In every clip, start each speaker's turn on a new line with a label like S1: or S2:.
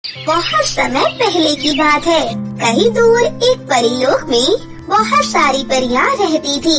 S1: बहुत समय पहले की बात है। कहीं दूर एक परीलोक में बहुत सारी परियां रहती थी।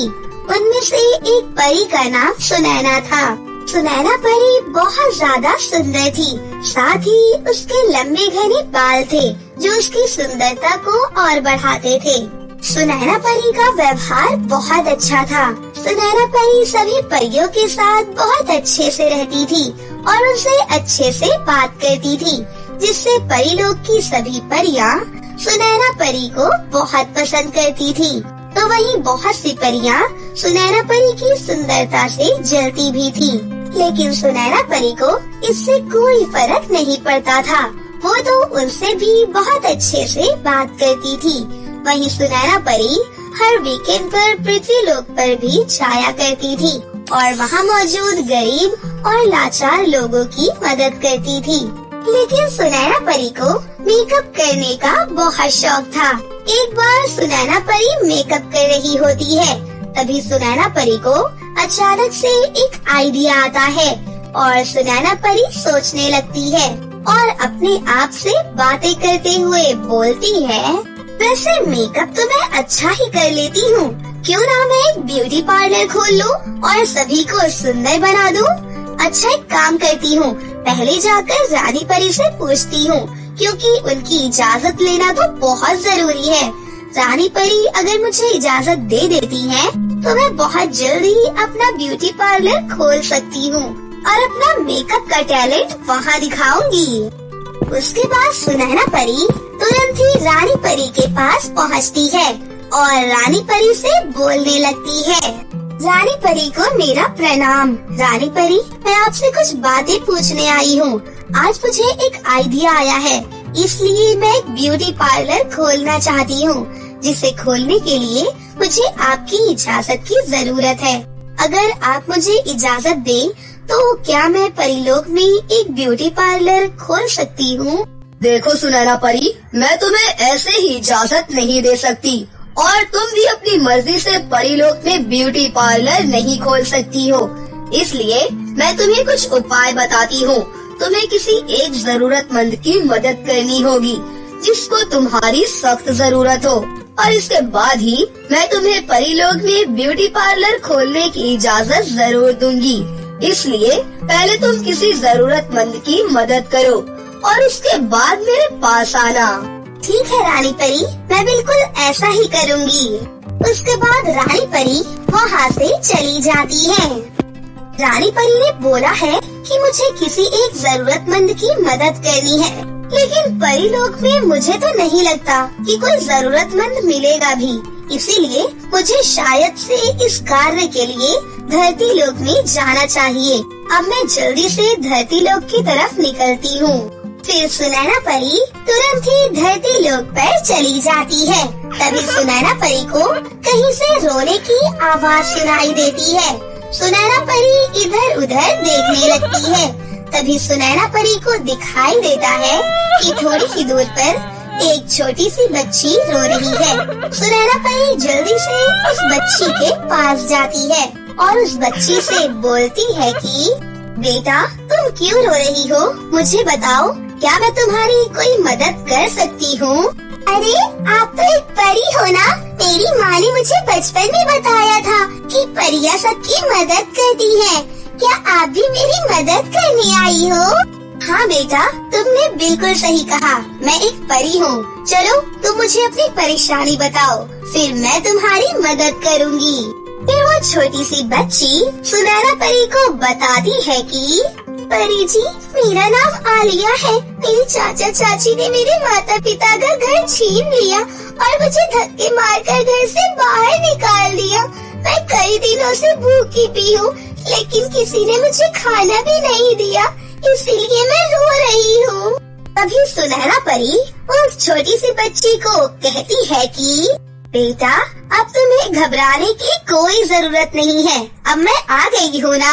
S1: उनमें से एक परी का नाम सुनैना था। सुनैना परी बहुत ज्यादा सुंदर थी। साथ ही उसके लंबे घने बाल थे जो उसकी सुंदरता को और बढ़ाते थे। सुनैना परी का व्यवहार बहुत अच्छा था। सुनैना परी सभी परियों के साथ बहुत अच्छे से रहती थी और उनसे अच्छे से बात करती थी, जिससे परिलोक की सभी परियां सुनैना परी को बहुत पसंद करती थी। तो वहीं बहुत सी परियां सुनैना परी की सुंदरता से जलती भी थी, लेकिन सुनैना परी को इससे कोई फर्क नहीं पड़ता था। वो तो उनसे भी बहुत अच्छे से बात करती थी। वहीं सुनैना परी हर वीकेंड पर पृथ्वीलोक पर भी जाया करती थी और वहाँ मौजूद गरीब और लाचार लोगों की मदद करती थी। लेकिन सुनैना परी को मेकअप करने का बहुत शौक था। एक बार सुनैना परी मेकअप कर रही होती है, तभी सुनैना परी को अचानक से एक आइडिया आता है और सुनैना परी सोचने लगती है और अपने आप से बातें करते हुए बोलती है, वैसे मेकअप तो मैं अच्छा ही कर लेती हूँ, क्यों ना मैं एक ब्यूटी पार्लर खोल लूँ और सभी को सुंदर बना दूँ। अच्छा एक काम करती हूँ, पहले जाकर रानी परी से पूछती हूँ, क्योंकि उनकी इजाज़त लेना तो बहुत जरूरी है। रानी परी अगर मुझे इजाज़त दे देती है तो मैं बहुत जल्दी अपना ब्यूटी पार्लर खोल सकती हूँ और अपना मेकअप का टैलेंट वहाँ दिखाऊंगी। उसके बाद सुनैना परी तुरंत ही रानी परी के पास पहुँचती है और रानी परी से बोलने लगती है, रानी परी को मेरा प्रणाम। रानी परी, मैं आपसे कुछ बातें पूछने आई हूँ। आज मुझे एक आइडिया आया है, इसलिए मैं एक ब्यूटी पार्लर खोलना चाहती हूँ, जिसे खोलने के लिए मुझे आपकी इजाज़त की जरूरत है। अगर आप मुझे इजाज़त दें तो क्या मैं परीलोक में एक ब्यूटी पार्लर खोल सकती हूँ?
S2: देखो सुनैना परी, मैं तुम्हें ऐसे ही इजाज़त नहीं दे सकती और तुम भी अपनी मर्जी से परीलोक में ब्यूटी पार्लर नहीं खोल सकती हो। इसलिए मैं तुम्हें कुछ उपाय बताती हूँ। तुम्हें किसी एक जरूरतमंद की मदद करनी होगी जिसको तुम्हारी सख्त जरूरत हो, और इसके बाद ही मैं तुम्हें परीलोक में ब्यूटी पार्लर खोलने की इजाज़त जरूर दूंगी। इसलिए पहले तुम किसी जरूरतमंद की मदद करो और उसके बाद मेरे पास आना।
S1: ठीक है रानी परी, मैं बिल्कुल ऐसा ही करूँगी। उसके बाद रानी परी वहाँ से चली जाती है। रानी परी ने बोला है कि मुझे किसी एक जरूरतमंद की मदद करनी है, लेकिन परीलोक में मुझे तो नहीं लगता कि कोई जरूरतमंद मिलेगा भी। इसीलिए मुझे शायद से इस कार्य के लिए धरती लोक में जाना चाहिए। अब मैं जल्दी से धरती लोक की तरफ निकलती हूँ। फिर सुनैना परी तुरंत ही धरती लोक पर चली जाती है। तभी सुनैना परी को कहीं से रोने की आवाज सुनाई देती है। सुनैना परी इधर उधर देखने लगती है। तभी सुनैना परी को दिखाई देता है कि थोड़ी ही दूर पर एक छोटी सी बच्ची रो रही है। सुनैना परी जल्दी से उस बच्ची के पास जाती है और उस बच्ची से बोलती है कि बेटा, तुम क्यों रो रही हो? मुझे बताओ, क्या मैं तुम्हारी कोई मदद कर सकती हूँ? अरे आप तो एक परी हो ना? मेरी माँ ने मुझे बचपन में बताया था कि परियां सबकी मदद करती हैं। क्या आप भी मेरी मदद करने आई हो? हाँ बेटा, तुमने बिल्कुल सही कहा, मैं एक परी हूँ। चलो तुम मुझे अपनी परेशानी बताओ, फिर मैं तुम्हारी मदद करूँगी। फिर वो छोटी सी बच्ची सुनैना परी को बताती है कि परी जी, मेरा नाम आलिया है। मेरे चाचा चाची ने मेरे माता पिता का घर छीन लिया और मुझे धक्के मारकर घर से बाहर निकाल दिया। मैं कई दिनों से भूखी भी हूँ, लेकिन किसी ने मुझे खाना भी नहीं दिया, इसीलिए मैं रो रही हूँ। तभी सुनैना परी उस छोटी सी बच्ची को कहती है कि बेटा, अब तुम्हें घबराने की कोई जरूरत नहीं है, अब मैं आ गई हूँ ना।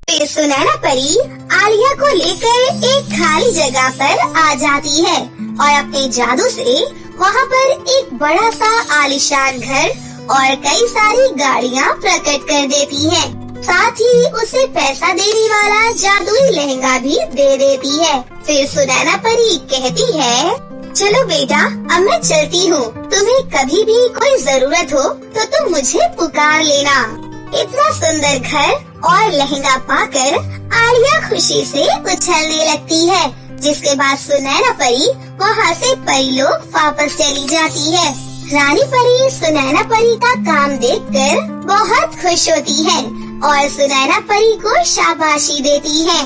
S1: फिर सुनैना परी आलिया को लेकर एक खाली जगह पर आ जाती है और अपने जादू से वहाँ पर एक बड़ा सा आलीशान घर और कई सारी गाड़ियाँ प्रकट कर देती है। साथ ही उसे पैसा देने वाला जादुई लहंगा भी दे देती है। फिर सुनैना परी कहती है, चलो बेटा, अब मैं चलती हूँ। तुम्हें कभी भी कोई जरूरत हो तो तुम मुझे पुकार लेना। इतना सुंदर घर और लहंगा पाकर आलिया खुशी से उछलने लगती है। जिसके बाद सुनैना परी वहाँ से परीलोक वापस चली जाती है। रानी परी सुनैना परी का काम देखकर बहुत खुश होती है और सुनैना परी को शाबाशी देती है।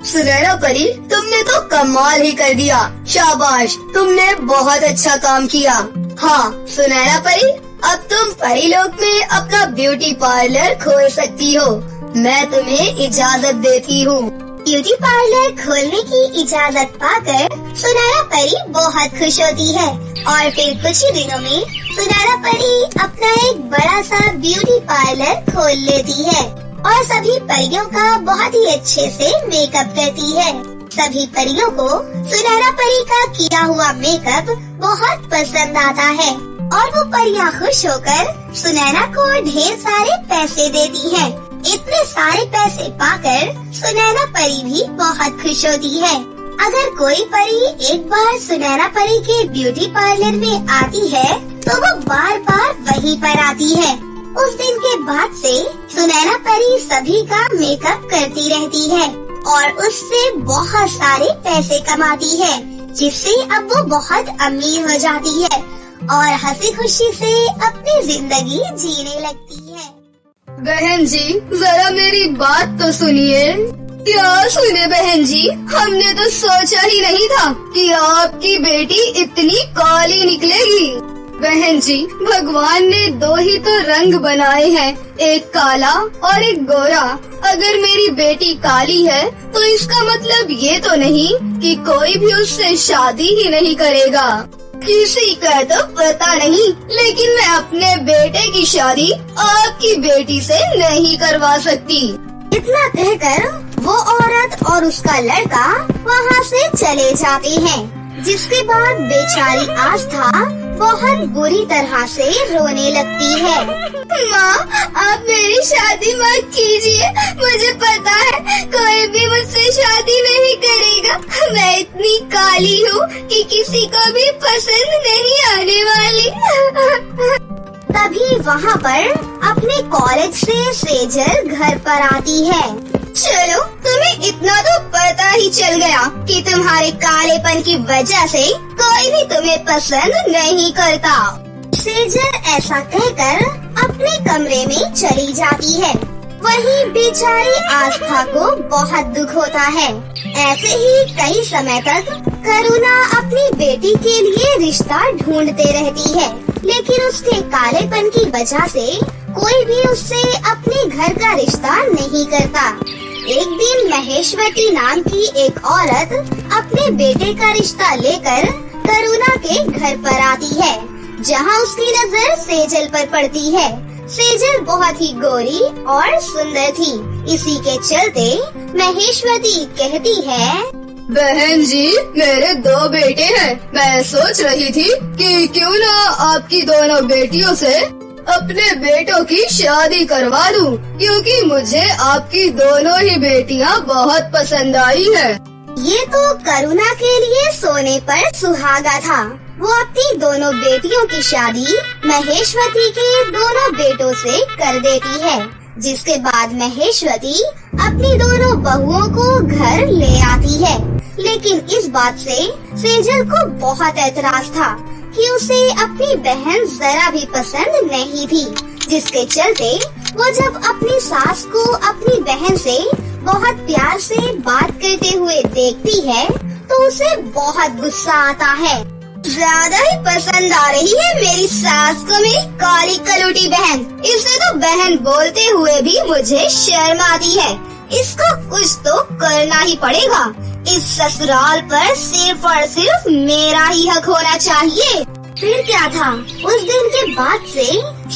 S2: सुनैना परी, तुमने तो कमाल ही कर दिया। शाबाश, तुमने बहुत अच्छा काम किया। हाँ सुनैना परी, अब तुम परीलोक में अपना ब्यूटी पार्लर खोल सकती हो। मैं तुम्हें इजाजत देती हूँ।
S1: ब्यूटी पार्लर खोलने की इजाजत पाकर सुनैना परी बहुत खुश होती है और फिर कुछ ही दिनों में सुनैना परी अपना एक बड़ा सा ब्यूटी पार्लर खोल लेती है और सभी परियों का बहुत ही अच्छे से मेकअप करती है। सभी परियों को सुनैना परी का किया हुआ मेकअप बहुत पसंद आता है और वो परियां खुश होकर सुनैना को ढेर सारे पैसे देती हैं। इतने सारे पैसे पाकर सुनैना परी भी बहुत खुश होती है। अगर कोई परी एक बार सुनैना परी के ब्यूटी पार्लर में आती है तो वो बार बार वहीं पर आती है। उस दिन के बाद से सुनैना परी सभी का मेकअप करती रहती है और उससे बहुत सारे पैसे कमाती है, जिससे अब वो बहुत अमीर हो जाती है और हंसी खुशी से अपनी जिंदगी जीने लगती है।
S2: बहन जी, जरा मेरी बात तो सुनिए। क्या सुने बहन जी, हमने तो सोचा ही नहीं था कि आपकी बेटी इतनी काली निकलेगी। बहन जी, भगवान ने दो ही तो रंग बनाए हैं, एक काला और एक गोरा। अगर मेरी बेटी काली है तो इसका मतलब ये तो नहीं कि कोई भी उससे शादी ही नहीं करेगा। किसी का तो पता नहीं, लेकिन मैं अपने बेटे की शादी आपकी बेटी से नहीं करवा सकती।
S1: इतना कहकर वो औरत और उसका लड़का वहाँ से चले जाते हैं। जिसके बाद बेचारी आस्था बहुत बुरी तरह से रोने लगती है।
S2: माँ, आप मेरी शादी मत कीजिए। मुझे पता है कोई भी मुझसे शादी नहीं करेगा। मैं इतनी काली हूँ कि किसी को भी पसंद नहीं आने वाली।
S1: तभी वहाँ पर अपने कॉलेज से सेजल घर पर आती है।
S2: चलो, तुम्हें इतना तो पता ही चल गया कि तुम्हारे कालेपन की वजह से कोई भी तुम्हें पसंद नहीं करता।
S1: सेजल ऐसा कहकर अपने कमरे में चली जाती है। वहीं बेचारी आस्था को बहुत दुख होता है। ऐसे ही कई समय तक करुणा अपनी बेटी के लिए रिश्ता ढूंढते रहती है, लेकिन उसके कालेपन की वजह से कोई भी उससे अपने घर का रिश्ता नहीं करता। एक दिन महेश्वती नाम की एक औरत अपने बेटे का रिश्ता लेकर करुणा के घर पर आती है, जहां उसकी नजर सेजल पर पड़ती है। सेजल बहुत ही गोरी और सुंदर थी। इसी के चलते महेश्वती कहती है,
S2: बहन जी, मेरे दो बेटे हैं। मैं सोच रही थी कि क्यों ना आपकी दोनों बेटियों से अपने बेटों की शादी करवा दूं, क्योंकि मुझे आपकी दोनों ही बेटियां बहुत पसंद आई है।
S1: ये तो करुणा के लिए सोने पर सुहागा था। वो अपनी दोनों बेटियों की शादी महेश्वती के दोनों बेटों से कर देती है, जिसके बाद महेश्वती अपनी दोनों बहुओं को घर ले आती है। लेकिन इस बात से सेजल को बहुत ऐतराज था कि उसे अपनी बहन जरा भी पसंद नहीं थी, जिसके चलते वो जब अपनी सास को अपनी बहन से बहुत प्यार से बात करते हुए देखती है तो उसे बहुत गुस्सा आता है।
S2: ज्यादा ही पसंद आ रही है मेरी सास को मेरी काली कलूटी बहन। इसे तो बहन बोलते हुए भी मुझे शर्म आती है। इसको कुछ तो करना ही पड़ेगा। इस ससुराल पर सिर्फ और सिर्फ मेरा ही हक होना चाहिए।
S1: फिर क्या था, उस दिन के बाद से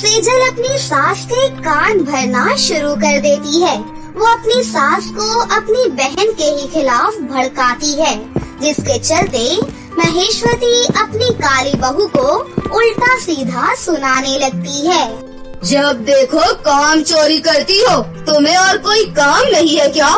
S1: सेजल अपनी सास के कान भरना शुरू कर देती है। वो अपनी सास को अपनी बहन के ही खिलाफ भड़काती है, जिसके चलते महेश्वती अपनी काली बहू को उल्टा सीधा सुनाने लगती है।
S2: जब देखो काम चोरी करती हो, तुम्हें और कोई काम नहीं है क्या?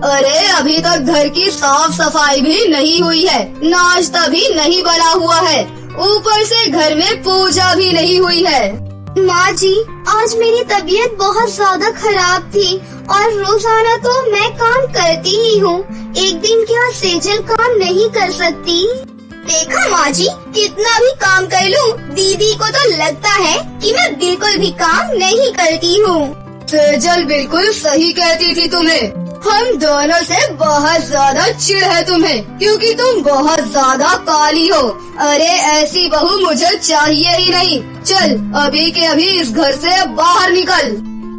S2: अरे अभी तक घर की साफ सफाई भी नहीं हुई है, नाश्ता भी नहीं बना हुआ है, ऊपर से घर में पूजा भी नहीं हुई है।
S1: माँ जी, आज मेरी तबीयत बहुत ज्यादा खराब थी और रोजाना तो मैं काम करती ही हूँ, एक दिन क्या सेजल काम नहीं कर सकती।
S2: देखा माँ जी, कितना भी काम कर लूँ, दीदी को तो लगता है कि मैं बिल्कुल भी काम नहीं करती हूँ। सेजल बिल्कुल सही कहती थी तुम्हें, हम दोनों से बहुत ज्यादा चिढ़ है तुम्हें, क्योंकि तुम बहुत ज्यादा काली हो। अरे ऐसी बहू मुझे चाहिए ही नहीं। चल अभी के अभी इस घर से बाहर निकल।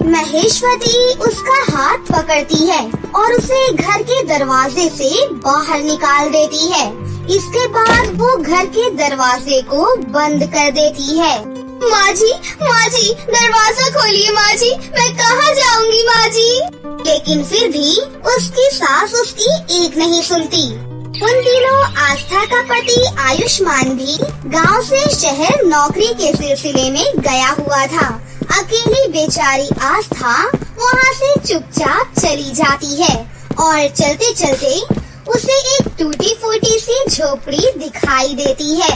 S1: महेश्वरी उसका हाथ पकड़ती है और उसे घर के दरवाजे से बाहर निकाल देती है। इसके बाद वो घर के दरवाजे को बंद कर देती है।
S2: माँ जी, दरवाजा खोलिए माँ जी, मैं कहाँ जाऊँगी माँ जी?
S1: लेकिन फिर भी उसकी सास उसकी एक नहीं सुनती। उन दिनों आस्था का पति आयुष्मान भी गांव से शहर नौकरी के सिलसिले में गया हुआ था। अकेली बेचारी आस्था वहाँ से चुपचाप चली जाती है और चलते चलते उसे एक टूटी फूटी सी झोपड़ी दिखाई देती है।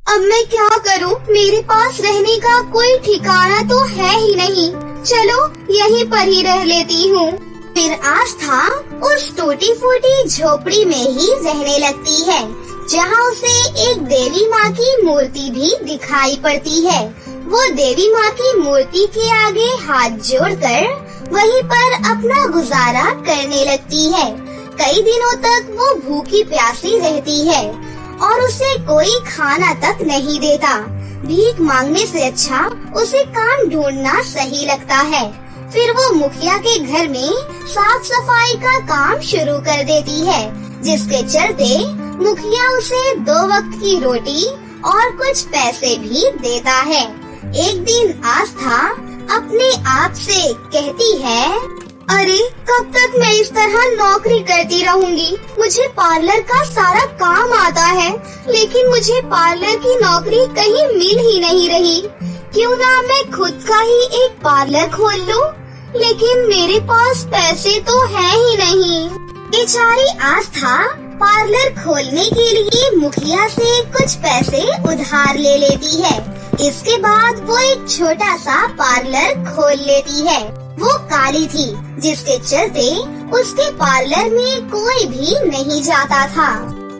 S2: अब मैं क्या करूं? मेरे पास रहने का कोई ठिकाना तो है ही नहीं। चलो यहीं पर ही रह लेती हूँ।
S1: फिर आस्था उस टूटी फूटी झोपड़ी में ही रहने लगती है, जहाँ उसे एक देवी माँ की मूर्ति भी दिखाई पड़ती है। वो देवी माँ की मूर्ति के आगे हाथ जोड़कर वहीं पर अपना गुजारा करने लगती है। कई दिनों तक वो भूखी प्यासी रहती है और उसे कोई खाना तक नहीं देता। भीख मांगने से अच्छा उसे काम ढूंढना सही लगता है। फिर वो मुखिया के घर में साफ सफाई का काम शुरू कर देती है, जिसके चलते मुखिया उसे 2 वक्त की रोटी और कुछ पैसे भी देता है। एक दिन आस्था अपने आप से कहती है,
S2: अरे कब तक मैं इस तरह नौकरी करती रहूंगी? मुझे पार्लर का सारा काम आता है, लेकिन मुझे पार्लर की नौकरी कहीं मिल ही नहीं रही। क्यों ना मैं खुद का ही एक पार्लर खोल लूं? लेकिन मेरे पास पैसे तो है ही नहीं।
S1: बेचारी आस्था पार्लर खोलने के लिए मुखिया से कुछ पैसे उधार ले लेती है। इसके बाद वो एक छोटा सा पार्लर खोल लेती है। वो काली थी, जिसके चलते उसके पार्लर में कोई भी नहीं जाता था।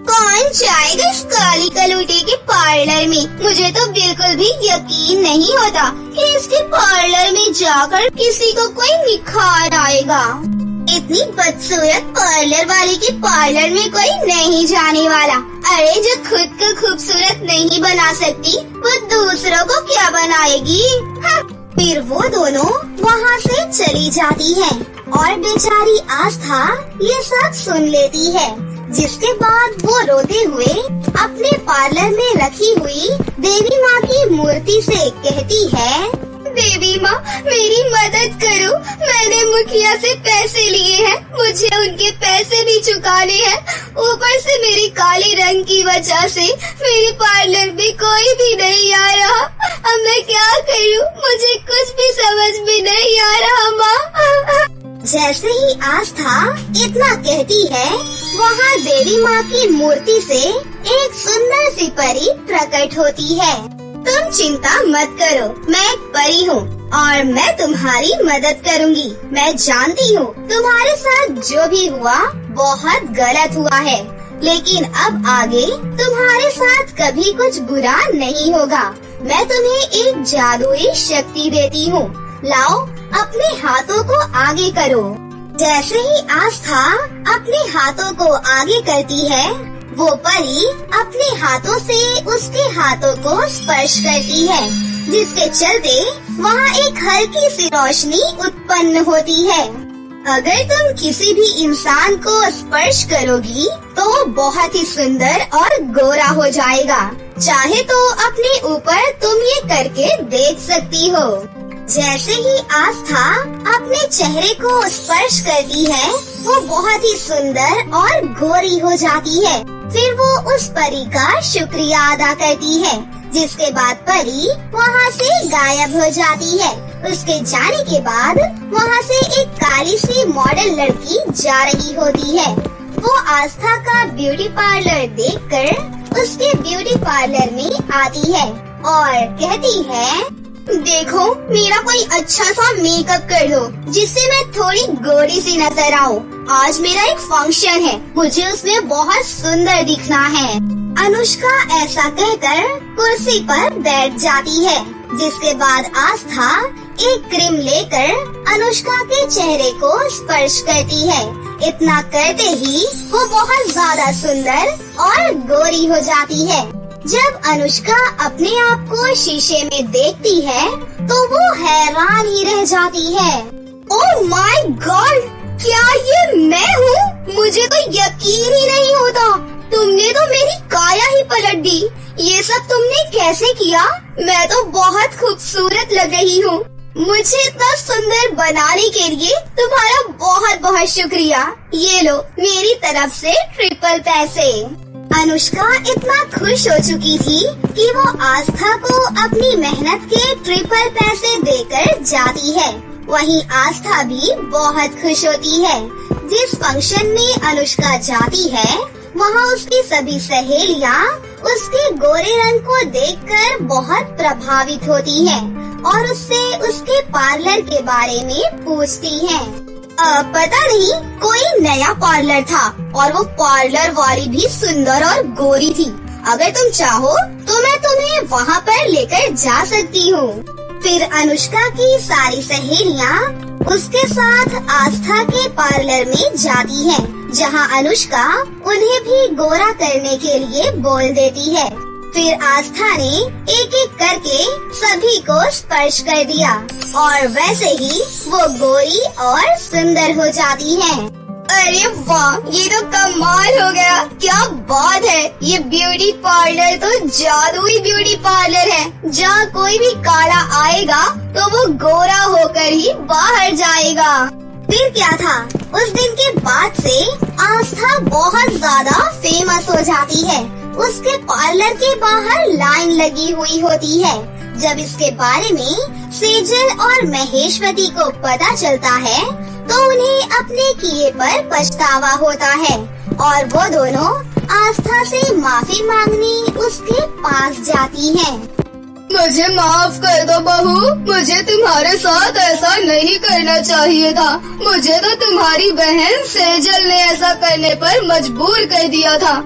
S2: कौन जाएगा इस काली कलूटे के पार्लर में? मुझे तो बिल्कुल भी यकीन नहीं होता कि इसके पार्लर में जाकर किसी को कोई निखार आएगा। इतनी बदसूरत पार्लर वाले के पार्लर में कोई नहीं जाने वाला। अरे जो खुद को खूबसूरत नहीं बना सकती, वो दूसरों को क्या बनाएगी?
S1: फिर वो दोनों वहाँ से चली जाती है और बेचारी आस्था ये सब सुन लेती है, जिसके बाद वो रोते हुए अपने पार्लर में रखी हुई देवी माँ की मूर्ति से कहती है,
S2: देवी माँ मेरी मदद करो, मैंने मुखिया से पैसे लिए हैं, मुझे उनके पैसे भी चुकाने हैं। ऊपर से मेरी काले रंग की वजह से मेरे पार्लर में कोई भी नहीं आ रहा। अब मैं क्या करूँ? मुझे कुछ भी समझ में नहीं आ रहा माँ।
S1: जैसे ही आस्था इतना कहती है, वहाँ देवी माँ की मूर्ति से एक सुंदर सी परी प्रकट होती है।
S2: तुम चिंता मत करो, मैं एक परी हूँ और मैं तुम्हारी मदद करूँगी। मैं जानती हूँ तुम्हारे साथ जो भी हुआ बहुत गलत हुआ है, लेकिन अब आगे तुम्हारे साथ कभी कुछ बुरा नहीं होगा। मैं तुम्हें एक जादुई शक्ति देती हूँ, लाओ अपने हाथों को आगे करो।
S1: जैसे ही आस्था अपने हाथों को आगे करती है, वो परी अपने हाथों से उसके हाथों को स्पर्श करती है, जिसके चलते वहाँ एक हल्की सी रोशनी उत्पन्न होती है। अगर तुम किसी भी इंसान को स्पर्श करोगी तो वो बहुत ही सुंदर और गोरा हो जाएगा। चाहे तो अपने ऊपर तुम ये करके देख सकती हो। जैसे ही आस्था अपने चेहरे को स्पर्श करती है, वो बहुत ही सुंदर और गोरी हो जाती है। फिर वो उस परी का शुक्रिया अदा करती है, जिसके बाद परी वहाँ से गायब हो जाती है। उसके जाने के बाद वहाँ से एक काली सी मॉडल लड़की जा रही होती है। वो आस्था का ब्यूटी पार्लर देखकर उसके ब्यूटी पार्लर में आती है और कहती है, देखो मेरा कोई अच्छा सा मेकअप कर दो जिससे मैं थोड़ी गोरी सी नजर आऊं। आज मेरा एक फंक्शन है, मुझे उसमें बहुत सुंदर दिखना है। अनुष्का ऐसा कहकर कुर्सी पर बैठ जाती है, जिसके बाद आस्था एक क्रीम लेकर अनुष्का के चेहरे को स्पर्श करती है। इतना करते ही वो बहुत ज्यादा सुंदर और गोरी हो जाती है। जब अनुष्का अपने आप को शीशे में देखती है तो वो हैरान ही रह जाती है। ओह माय गॉड, क्या ये मैं हूँ? मुझे तो यकीन ही नहीं होता। तुमने तो मेरी काया ही पलट दी। ये सब तुमने कैसे किया? मैं तो बहुत खूबसूरत लग रही हूँ। मुझे इतना सुंदर बनाने के लिए तुम्हारा बहुत बहुत शुक्रिया। ये लो मेरी तरफ से ट्रिपल पैसे। अनुष्का इतना खुश हो चुकी थी कि वो आस्था को अपनी मेहनत के ट्रिपल पैसे देकर जाती है। वहीं आस्था भी बहुत खुश होती है। जिस फंक्शन में अनुष्का जाती है वहाँ उसकी सभी सहेलियाँ उसके गोरे रंग को देखकर बहुत प्रभावित होती हैं और उससे उसके पार्लर के बारे में पूछती हैं। पता नहीं कोई नया पार्लर था और वो पार्लर वाली भी सुंदर और गोरी थी। अगर तुम चाहो तो मैं तुम्हें वहाँ पर लेकर जा सकती हूँ। फिर अनुष्का की सारी सहेलियाँ उसके साथ आस्था के पार्लर में जाती हैं, जहाँ अनुष्का उन्हें भी गोरा करने के लिए बोल देती है। फिर आस्था ने एक एक करके सभी को स्पर्श कर दिया और वैसे ही वो गोरी और सुंदर हो जाती है। अरे वाह, ये तो कमाल हो गया। क्या बात है, ये ब्यूटी पार्लर तो जादुई ब्यूटी पार्लर है, जहाँ कोई भी काला आएगा तो वो गोरा होकर ही बाहर जाएगा। फिर क्या था, उस दिन के बाद से आस्था बहुत ज्यादा फेमस हो जाती है। उसके पार्लर के बाहर लाइन लगी हुई होती है। जब इसके बारे में सेजल और महेश्वती को पता चलता है तो उन्हें अपने किए पर पछतावा होता है और वो दोनों आस्था से माफी मांगने उसके पास जाती हैं।
S2: मुझे माफ कर दो बहू, मुझे तुम्हारे साथ ऐसा नहीं करना चाहिए था। मुझे तो तुम्हारी बहन सेजल ने ऐसा करने पर मजबूर कर दिया था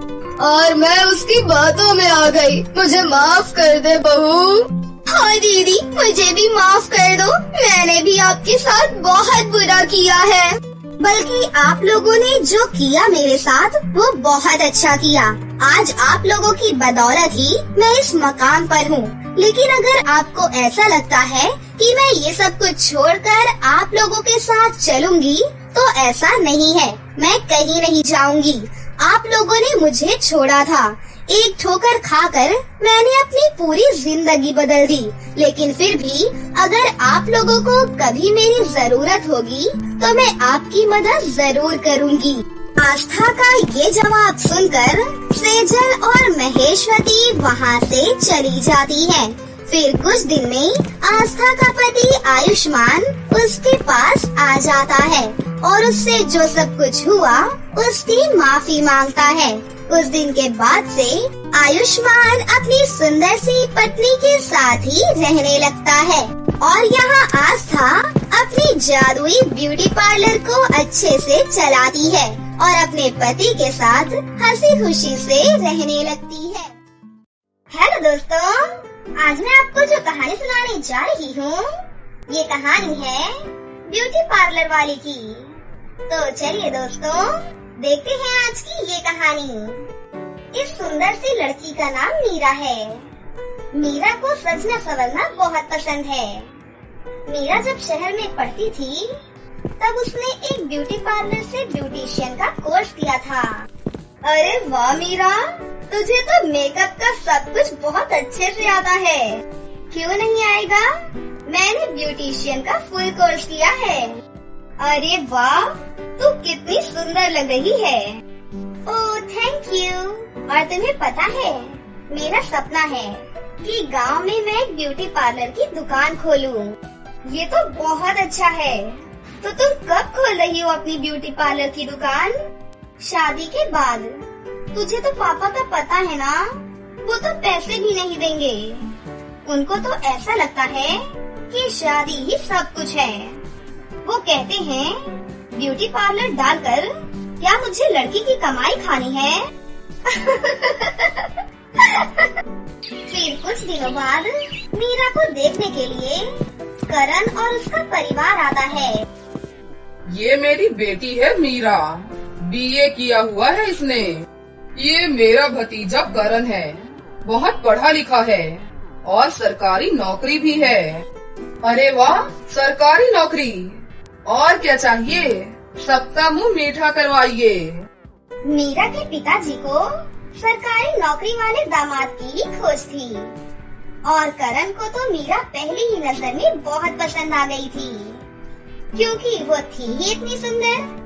S2: और मैं उसकी बातों में आ गई। मुझे माफ कर दे बहू।
S1: हाँ दीदी, मुझे भी माफ कर दो। मैंने भी आपके साथ बहुत बुरा किया है। बल्कि आप लोगों ने जो किया मेरे साथ वो बहुत अच्छा किया। आज आप लोगों की बदौलत ही मैं इस मकाम पर हूँ। लेकिन अगर आपको ऐसा लगता है कि मैं ये सब कुछ छोड़कर आप लोगों के साथ चलूंगी तो ऐसा नहीं है। मैं कहीं नहीं जाऊंगी। आप लोगों ने मुझे छोड़ा था। एक ठोकर खाकर मैंने अपनी पूरी जिंदगी बदल दी। लेकिन फिर भी अगर आप लोगों को कभी मेरी जरूरत होगी तो मैं आपकी मदद जरूर करूंगी। आस्था का ये जवाब सुनकर सेजल और महेश्वती वहाँ से चली जाती है। फिर कुछ दिन में आस्था का पति आयुष्मान उसके पास आ जाता है और उससे जो सब कुछ हुआ उसकी माफी मांगता है। उस दिन के बाद से आयुष्मान अपनी सुंदर सी पत्नी के साथ ही रहने लगता है और यहाँ आस्था अपनी जादुई ब्यूटी पार्लर को अच्छे से चलाती है और अपने पति के साथ हंसी खुशी से रहने लगती है। हेलो दोस्तों, आज मैं आपको जो कहानी सुनाने जा रही हूँ ये कहानी है ब्यूटी पार्लर वाली की। तो चलिए दोस्तों देखते हैं आज की ये कहानी। इस सुंदर सी लड़की का नाम मीरा है। मीरा को सजना संवरना बहुत पसंद है। मीरा जब शहर में पढ़ती थी तब उसने एक ब्यूटी पार्लर से ब्यूटिशियन का कोर्स किया था। अरे वाह मीरा, तुझे तो मेकअप का सब कुछ बहुत अच्छे से आता है। क्यों नहीं आएगा? मैंने ब्यूटिशियन का फुल कोर्स किया है। अरे वाह, तू कितनी सुंदर लग रही है। Oh thank you. और तुम्हें पता है मेरा सपना है कि गांव में मैं एक ब्यूटी पार्लर की दुकान खोलूं। ये तो बहुत अच्छा है। तो तुम कब खोल रही हो अपनी ब्यूटी पार्लर की दुकान? शादी के बाद। तुझे तो पापा का पता है ना, वो तो पैसे भी नहीं देंगे। उनको तो ऐसा लगता है कि शादी ही सब कुछ है। वो कहते हैं ब्यूटी पार्लर डालकर क्या मुझे लड़की की कमाई खानी है? फिर कुछ दिनों बाद मीरा को देखने के लिए करण और उसका परिवार आता है।
S3: ये मेरी बेटी है मीरा, बीए किया हुआ है इसने। ये मेरा भतीजा करण है, बहुत पढ़ा लिखा है और सरकारी नौकरी भी है। अरे वाह, सरकारी नौकरी! और क्या चाहिए? सबका मुंह मीठा करवाइए।
S1: मीरा के पिताजी को सरकारी नौकरी वाले दामाद की ही खोज थी और करण को तो मीरा पहली ही नजर में बहुत पसंद आ गई थी, क्योंकि वो थी ही इतनी सुंदर।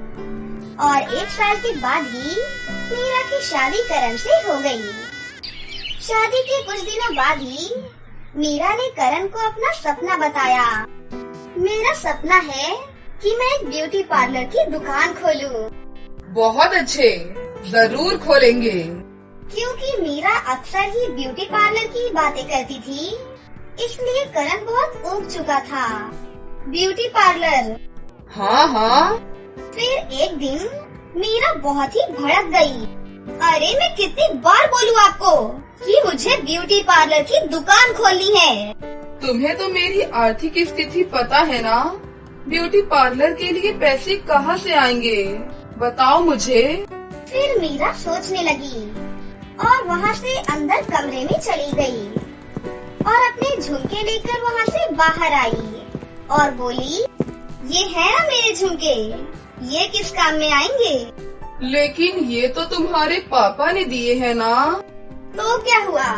S1: और 1 साल के बाद ही मीरा की शादी करण से हो गई। शादी के कुछ दिनों बाद ही मीरा ने करण को अपना सपना बताया। मेरा सपना है कि मैं एक ब्यूटी पार्लर की दुकान खोलूं।
S3: बहुत अच्छे, जरूर खोलेंगे।
S1: क्योंकि मीरा अक्सर ही ब्यूटी पार्लर की बातें करती थी, इसलिए करण बहुत ऊब चुका था। Beauty parlour.
S3: हाँ हाँ।
S1: फिर एक दिन मीरा बहुत ही भड़क गई। अरे मैं कितनी बार बोलूं आपको कि मुझे ब्यूटी पार्लर की दुकान खोलनी है।
S3: तुम्हें तो मेरी आर्थिक स्थिति पता है ना, ब्यूटी पार्लर के लिए पैसे कहाँ से आएंगे, बताओ मुझे।
S1: फिर मीरा सोचने लगी और वहाँ से अंदर कमरे में चली गई और अपने झुमके लेकर वहाँ से बाहर आई और बोली, ये है ना मेरे झुमके, ये किस काम में आएंगे?
S3: लेकिन ये तो तुम्हारे पापा ने दिए हैं ना।
S1: तो क्या हुआ,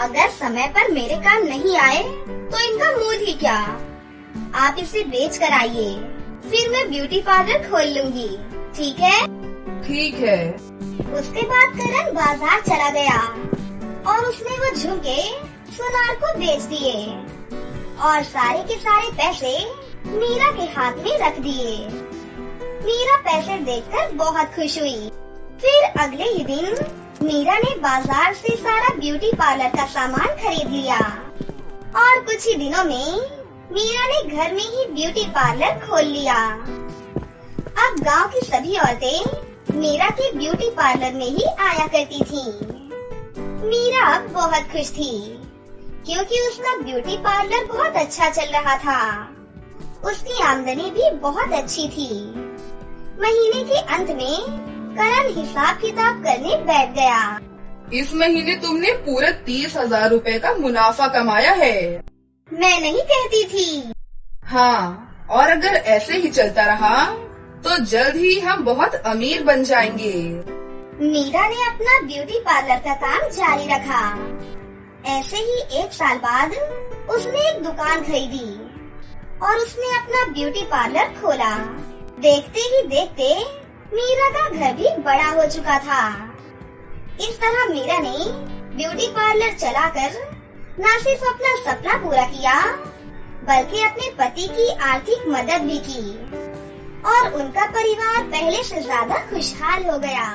S1: अगर समय पर मेरे काम नहीं आए तो इनका मूड ही क्या। आप इसे बेच कर आइए, फिर मैं ब्यूटी पार्लर खोल लूंगी, ठीक है?
S3: ठीक है।
S1: उसके बाद करण बाजार चला गया और उसने वो झुमके सुनार को बेच दिए और सारे के सारे पैसे मीरा के हाथ में रख दिए। मीरा पैसे देखकर बहुत खुश हुई। फिर अगले ही दिन मीरा ने बाजार से सारा ब्यूटी पार्लर का सामान खरीद लिया और कुछ ही दिनों में मीरा ने घर में ही ब्यूटी पार्लर खोल लिया। अब गांव की सभी औरतें मीरा के ब्यूटी पार्लर में ही आया करती थीं। मीरा अब बहुत खुश थी क्योंकि उसका ब्यूटी पार्लर बहुत अच्छा चल रहा था। उसकी आमदनी भी बहुत अच्छी थी। महीने के अंत में करण हिसाब किताब करने बैठ गया।
S3: इस महीने तुमने पूरे 30,000 रुपए का मुनाफा कमाया है।
S1: मैं नहीं कहती थी।
S3: हाँ, और अगर ऐसे ही चलता रहा तो जल्द ही हम बहुत अमीर बन जाएंगे।
S1: मीरा ने अपना ब्यूटी पार्लर का काम जारी रखा। ऐसे ही 1 साल बाद उसने एक दुकान खरीदी और उसने अपना ब्यूटी पार्लर खोला। देखते ही देखते मीरा का घर भी बड़ा हो चुका था। इस तरह मीरा ने ब्यूटी पार्लर चलाकर न सिर्फ अपना सपना पूरा किया बल्कि अपने पति की आर्थिक मदद भी की और उनका परिवार पहले से ज्यादा खुशहाल हो गया।